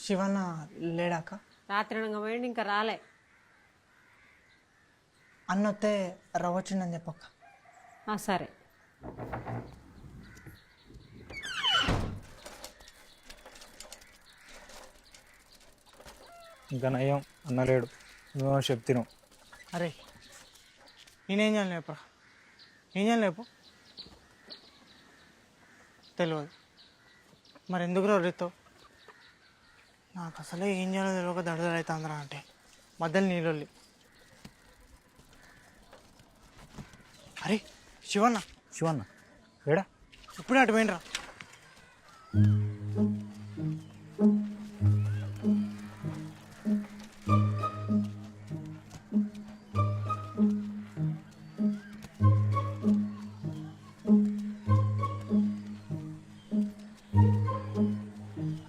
శివన్న లేడాక రాత్రి పోయిండి ఇంకా రాలే. అన్నొత్తే రవ్వచ్చిండని చెప్పక్క. సరే. ఇంకా నయ్యం అన్నలేడు, నువ్వు చెప్తాను. అరే నేనేం చేయాలి లేపురా, ఏం చేయాలి లేపు. తెలియదు మరి ఎందుకు రేతావు? నాకు అసలే ఏం చేయాలో తెలియక దడదడైతే అందరా అంటే మధ్యలో నీళ్ళొల్లి. అరే శివన్న శివన్న ఏడా? ఇప్పుడే అటు పోయినరా.